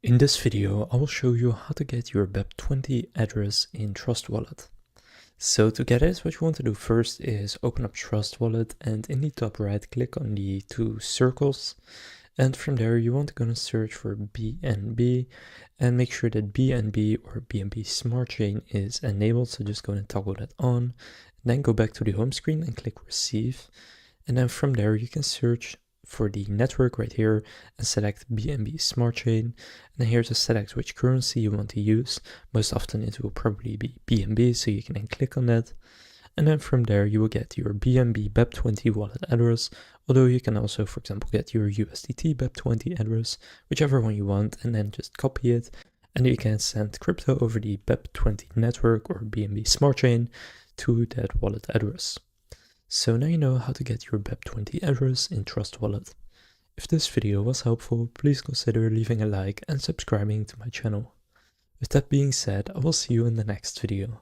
In this video, I will show you how to get your BEP20 address in Trust Wallet. So to get it, what you want to do first is open up Trust Wallet, and in the top right, click on the two circles. And from there, you want to go and search for BNB and make sure that BNB or BNB Smart Chain is enabled. So just go and toggle that on. Then go back to the home screen and click Receive. And then from there, you can search for the network right here and select BNB Smart Chain. And then here to select which currency you want to use. Most often it will probably be BNB, so you can then click on that. And then from there you will get your BNB BEP20 wallet address, although you can also, for example, get your USDT BEP20 address, whichever one you want, and then just copy it. And you can send crypto over the BEP20 network or BNB Smart Chain to that wallet address. So now you know how to get your BEP20 address in Trust Wallet. If this video was helpful, please consider leaving a like and subscribing to my channel. With that being said, I will see you in the next video.